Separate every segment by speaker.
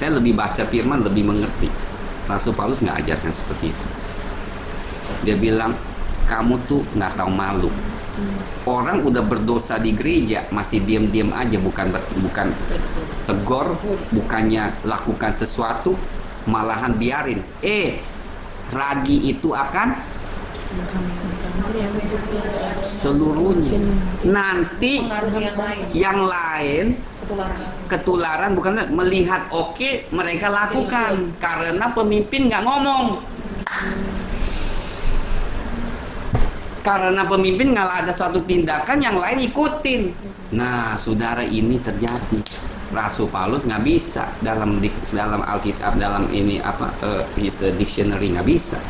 Speaker 1: Saya lebih baca firman, lebih mengerti. Rasul Paulus nggak ajarkan seperti itu. Dia bilang, kamu tuh nggak tahu malu. Orang udah berdosa di gereja masih diam-diam aja, bukan tegur, bukannya lakukan sesuatu, malahan biarin. Ragi itu akan seluruhnya. Nanti yang lain ketularan, bukan melihat oke, mereka lakukan karena pemimpin nggak ngomong. Karena pemimpin nggak ada suatu tindakan, yang lain ikutin. Nah, saudara, ini terjadi. Rasul Paulus nggak bisa dalam Alkitab, dalam ini his dictionary nggak bisa.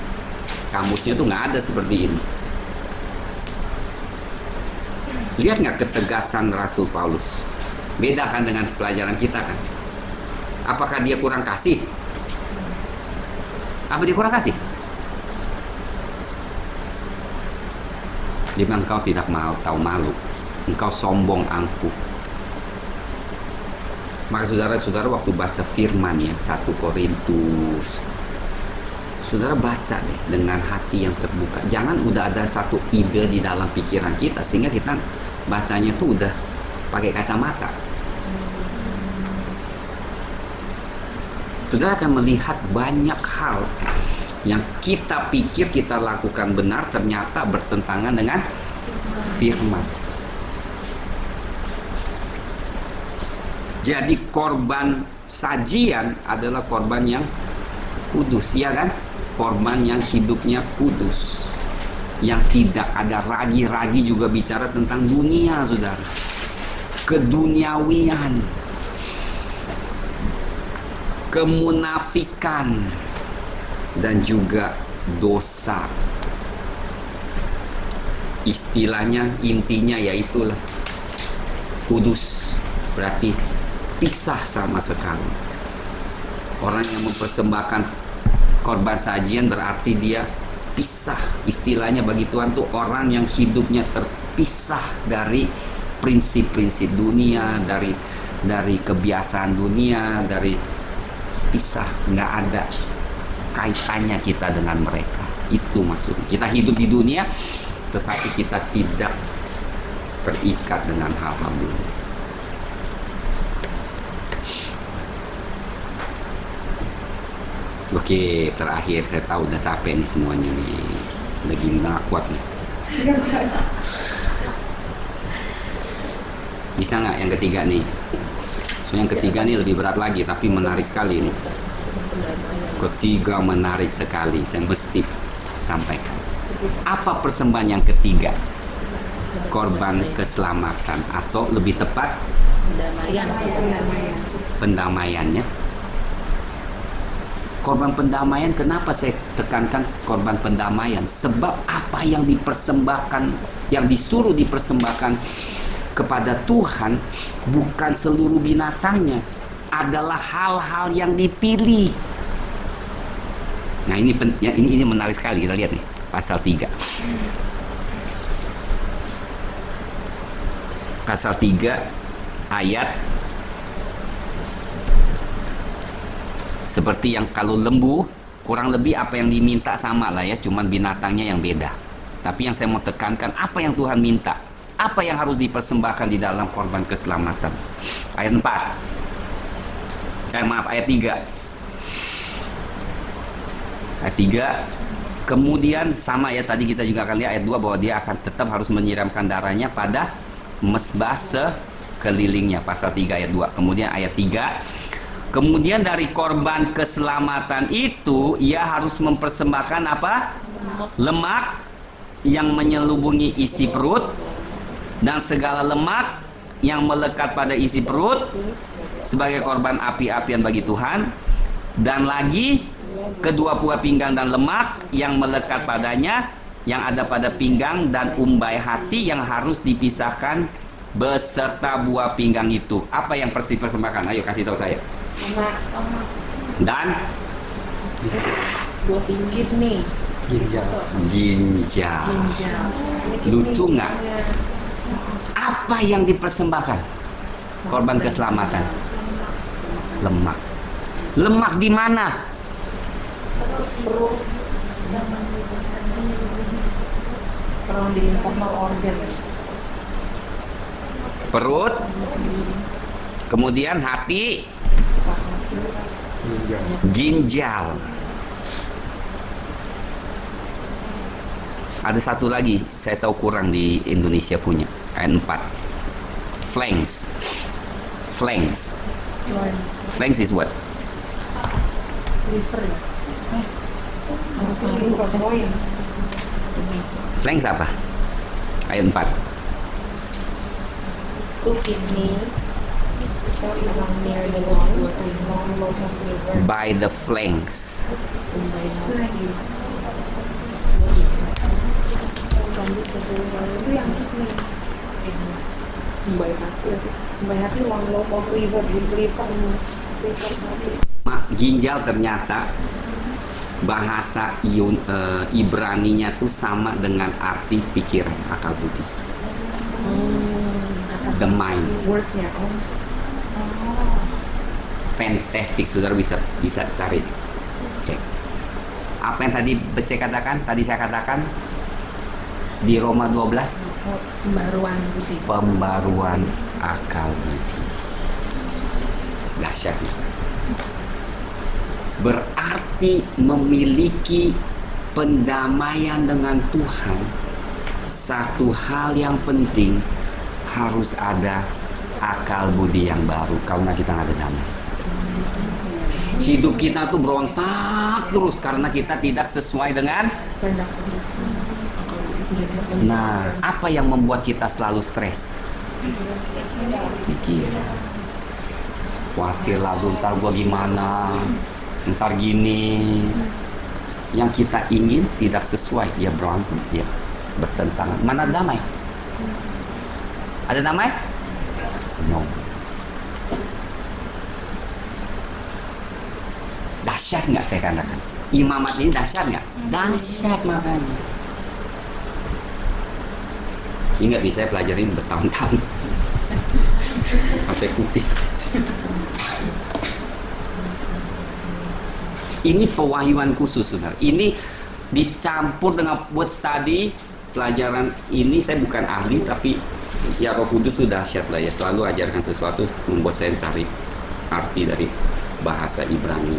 Speaker 1: Kamusnya tuh nggak ada seperti ini. Lihat nggak ketegasan Rasul Paulus? Beda kan dengan pelajaran kita kan? Apakah dia kurang kasih? Apa dia kurang kasih? Dia bilang, engkau tidak tahu malu, engkau sombong angkuh. Maka saudara-saudara waktu baca firman ya, 1 Korintus, saudara baca deh dengan hati yang terbuka. Jangan udah ada satu ide di dalam pikiran kita sehingga kita bacanya tuh udah pakai kacamata. Saudara akan melihat banyak hal yang kita pikir kita lakukan benar, ternyata bertentangan dengan firman. Jadi korban sajian adalah korban yang kudus, ya kan? Korban yang hidupnya kudus, yang tidak ada ragi-ragi. Juga bicara tentang dunia, saudara, keduniawian, kemunafikan, dan juga dosa. Istilahnya, intinya yaitulah kudus, berarti pisah sama sekali. Orang yang mempersembahkan korban sajian berarti dia pisah. Istilahnya bagi Tuhan tuh orang yang hidupnya terpisah dari prinsip-prinsip dunia, dari kebiasaan dunia, dari pisah, nggak ada kaitannya kita dengan mereka. Itu maksudnya. Kita hidup di dunia, tetapi kita tidak terikat dengan hal-hal dunia. Oke, terakhir, saya tahu udah capek nih semuanya nih, lagi nggak kuat nih. Bisa nggak yang ketiga nih? So, yang ketiga nih lebih berat lagi, tapi menarik sekali nih. Ketiga menarik sekali, saya mesti sampaikan. Apa persembahan yang ketiga? Korban keselamatan, atau lebih tepat pendamaiannya. Korban pendamaian, kenapa saya tekankan korban pendamaian? Sebab apa yang dipersembahkan, yang disuruh dipersembahkan kepada Tuhan, bukan seluruh binatangnya, adalah hal-hal yang dipilih. Nah, ini menarik sekali. Kita lihat nih pasal 3. Pasal 3 ayat, seperti yang kalau lembu, kurang lebih apa yang diminta sama lah ya, cuman binatangnya yang beda. Tapi yang saya mau tekankan, apa yang Tuhan minta, apa yang harus dipersembahkan di dalam korban keselamatan. Ayat 4, ayat 3. Ayat 3, kemudian sama ya, tadi kita juga akan lihat ayat 2, bahwa dia akan tetap harus menyiramkan darahnya pada mezbah sekelilingnya. Pasal 3 ayat 2. Kemudian ayat 3, kemudian dari korban keselamatan itu ia harus mempersembahkan apa? Lemak yang menyelubungi isi perut, dan segala lemak yang melekat pada isi perut sebagai korban api-apian bagi Tuhan. Dan lagi kedua buah pinggang dan lemak yang melekat padanya, yang ada pada pinggang dan umbai hati, yang harus dipisahkan beserta buah pinggang itu. Apa yang persembahkan? Ayo kasih tahu saya. Dan
Speaker 2: buah pinggit nih,
Speaker 1: ginjal. Lucu nggak? Apa yang dipersembahkan? Korban keselamatan, lemak. Lemak di mana?
Speaker 2: Kalau di internal organ.
Speaker 1: Perut, kemudian hati, ginjal. Ada satu lagi, saya tahu kurang di Indonesia punya, ayat 4. Flanks. Flanks. Flanks is what?
Speaker 2: Liver ya? Liver points.
Speaker 1: Flanks apa? Ayat 4.
Speaker 2: Two kidneys, along near the lungs, and one lobe of liver.
Speaker 1: By the flanks.
Speaker 2: Itu yang kidney. By hati one lobe of liver, liver hati.
Speaker 1: Ginjal ternyata bahasa Ibraninya tuh sama dengan arti pikiran, akal budi. The mind.
Speaker 2: Wordnya,
Speaker 1: Fantastic, saudara bisa cari, cek. Apa yang tadi Bece katakan, tadi saya katakan di Roma 12,
Speaker 2: pembaruan budi.
Speaker 1: pembaruan akal budi. Dahsyat. Berarti memiliki pendamaian dengan Tuhan, satu hal yang penting, harus ada akal budi yang baru. Kalau nggak, kita nggak ada damai. Hidup kita tuh berontak terus karena kita tidak sesuai dengan. Nah, apa yang membuat kita selalu stres? Pikir. Khawatir lah, ntar gua gimana, ntar gini. Yang kita ingin tidak sesuai, ya berantem, ya bertentangan. Mana damai? Ada damai? No. Dahsyat nggak saya katakan? Imamat ini dahsyat nggak? Dahsyat makanya. Ini nggak bisa saya pelajarin bertahun-tahun. Sampai putih. Ini pewahyuan khusus, saudara. Ini dicampur dengan buat study pelajaran ini. Saya bukan ahli, tapi ya Roh Kudus sudah dahsyat lah ya. Selalu ajarkan sesuatu membuat saya cari arti dari bahasa Ibrani.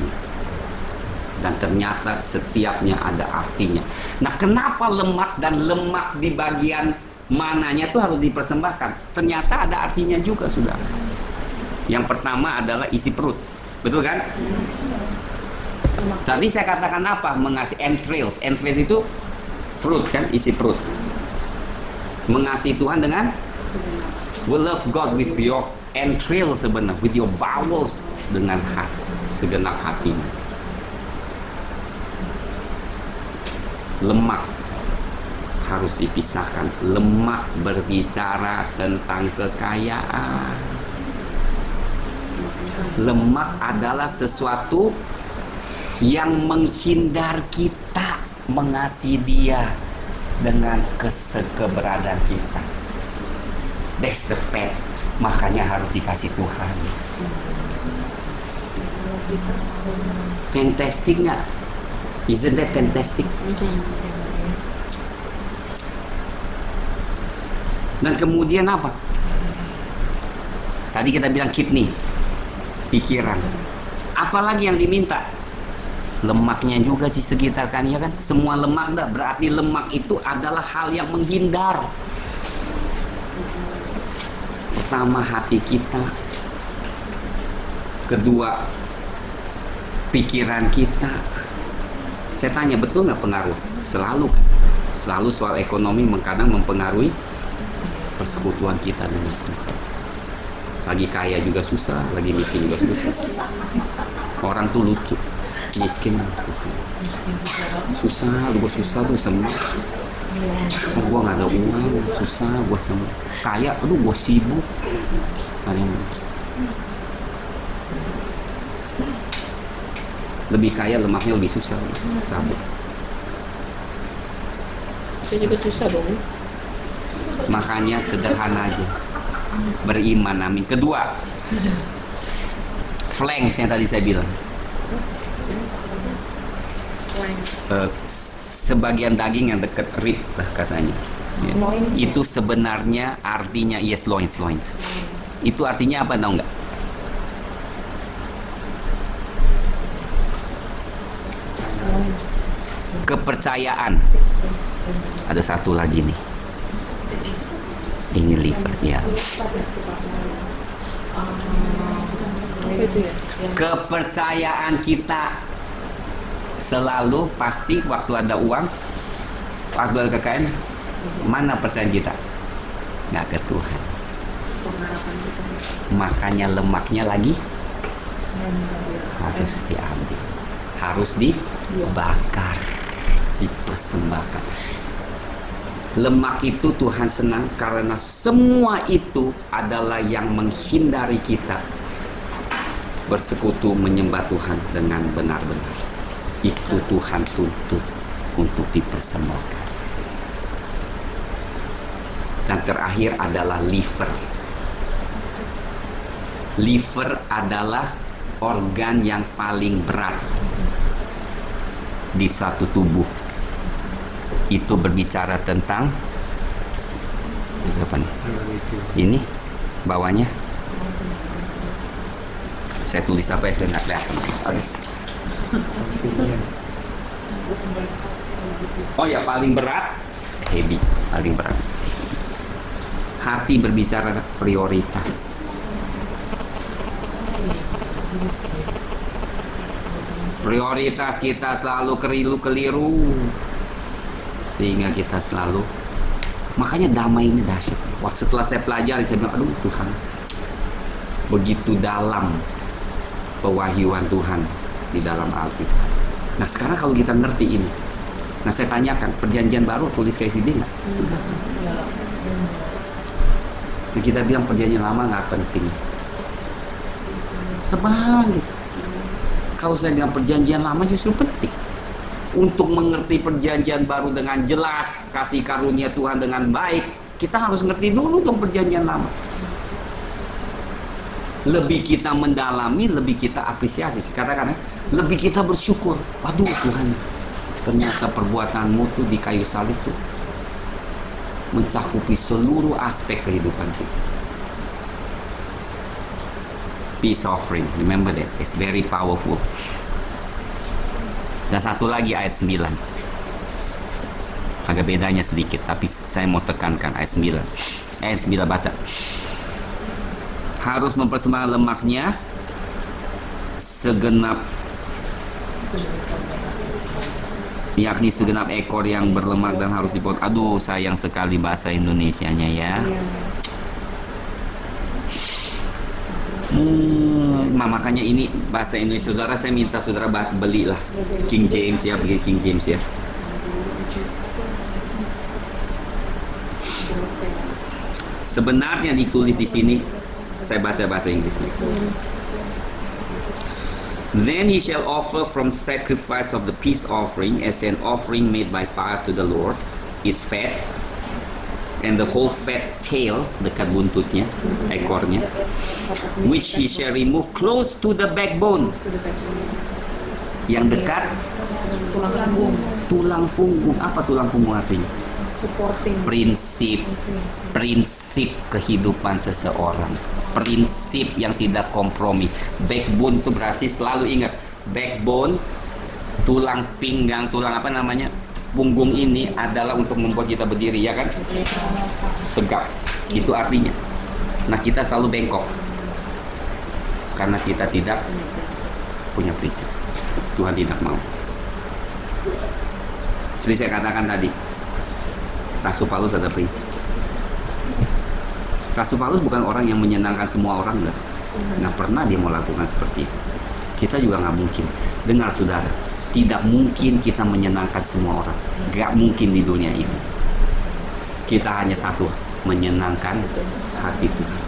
Speaker 1: Dan ternyata setiapnya ada artinya. Nah, kenapa lemak dan lemak di bagian mananya itu harus dipersembahkan? Ternyata ada artinya juga, saudara. Yang pertama adalah isi perut, betul kan? Tadi saya katakan apa? Mengasihi entrails. Entrails itu perut kan, isi perut. Mengasihi Tuhan dengan we love God with your entrails sebenarnya, with your bowels, dengan hati, segenap hatimu. Lemak harus dipisahkan. Lemak berbicara tentang kekayaan. Lemak adalah sesuatu yang menghindar kita mengasihi Dia dengan keberadaan kita. That's the fact. Makanya harus dikasih Tuhan. Fantastic nggak? Isn't that fantastic? Dan kemudian apa? Tadi kita bilang kidney, pikiran. Apalagi yang diminta? Lemaknya juga di sekitar kan, ya kan? Semua lemak enggak, berarti lemak itu adalah hal yang menghindar. Pertama, hati kita. Kedua, pikiran kita. Saya tanya, betul nggak pengaruh? Selalu kan? Selalu soal ekonomi kadang mempengaruhi persekutuan kita dengan Tuhan. Lagi kaya juga susah, lagi miskin juga susah. Orang tuh lucu, miskin susah, gue susah tuh semua. Gue nggak ada uang, susah gue semua. Kaya, aduh gue sibuk. Kalian lebih kaya, lemaknya lebih susah, cabut.
Speaker 2: Itu juga susah dong.
Speaker 1: Makanya sederhana aja, beriman, amin. Kedua, flanks yang tadi saya bilang, Sebagian daging yang dekat rib lah katanya. Ya.
Speaker 2: Loins.
Speaker 1: Itu sebenarnya artinya yes, loins. Itu artinya apa, tahu nggak? Kepercayaan. Ada satu lagi nih. Ini liver ya.
Speaker 2: Apa itu ya?
Speaker 1: Kepercayaan kita selalu pasti waktu ada uang, waktu ada kekayaan, mana percayaan kita? Nggak ke Tuhan. Makanya lemaknya lagi harus diambil, harus dibakar, dipersembahkan. Lemak itu Tuhan senang karena semua itu adalah yang menghindari kita bersekutu menyembah Tuhan dengan benar-benar. Itu Tuhan tuntut untuk dipersembahkan. Dan terakhir adalah liver. Liver adalah organ yang paling berat di satu tubuh. Itu berbicara tentang apa nih? Ini bawahnya. Saya tulis apa ya? Saya nggak kelihatan. Oh ya, paling berat, heavy, paling berat. Hati berbicara prioritas. Prioritas kita selalu keliru, sehingga kita selalu, makanya damai ini dahsyat. Waktu setelah saya pelajari, saya bilang, aduh Tuhan, begitu dalam pewahyuan Tuhan di dalam Alkitab. Nah sekarang kalau kita ngerti ini, nah saya tanyakan, perjanjian baru tulis KCD nggak? Nah, kita bilang perjanjian lama nggak penting. Terbalik. Kalau saya bilang perjanjian lama justru penting. Untuk mengerti perjanjian baru dengan jelas, kasih karunia Tuhan dengan baik, kita harus ngerti dulu dong perjanjian lama. Lebih kita mendalami, lebih kita apresiasi. Katakan ya, lebih kita bersyukur. Waduh Tuhan, ternyata perbuatanmu tuh di kayu salib tuh mencakupi seluruh aspek kehidupan kita. Peace offering, remember that, it's very powerful. Dan satu lagi ayat 9. Agak bedanya sedikit, tapi saya mau tekankan ayat 9. Ayat 9 baca. Harus mempersembahkan lemaknya segenap, yakni segenap ekor yang berlemak dan harus dipotong. Aduh, sayang sekali bahasa Indonesianya ya. Nah, makanya ini bahasa Indonesia. Saudara, saya minta saudara belilah King James ya, beli King James ya. Sebenarnya ditulis di sini, saya baca bahasa Inggrisnya. Then he shall offer from sacrifice of the peace offering as an offering made by fire to the Lord, its fat, and the whole fat tail, dekat buntutnya, ekornya, which he shall remove close to the backbone, yang dekat
Speaker 2: Tulang punggung.
Speaker 1: tulang punggung. Apa tulang punggung artinya?
Speaker 2: Supporting.
Speaker 1: Prinsip kehidupan seseorang, prinsip yang tidak kompromi. Backbone itu berarti, selalu ingat, backbone, tulang pinggang, tulang apa namanya, punggung ini adalah untuk membuat kita berdiri, ya kan, tegak, itu artinya. Nah, kita selalu bengkok karena kita tidak punya prinsip. Tuhan tidak mau. Seperti saya katakan tadi, Rasul Paulus ada prinsip. Rasul Paulus bukan orang yang menyenangkan semua orang, nggak pernah dia mau lakukan seperti itu. Kita juga nggak mungkin. Dengar saudara, tidak mungkin kita menyenangkan semua orang. Nggak mungkin di dunia ini. Kita hanya satu, menyenangkan hati Tuhan.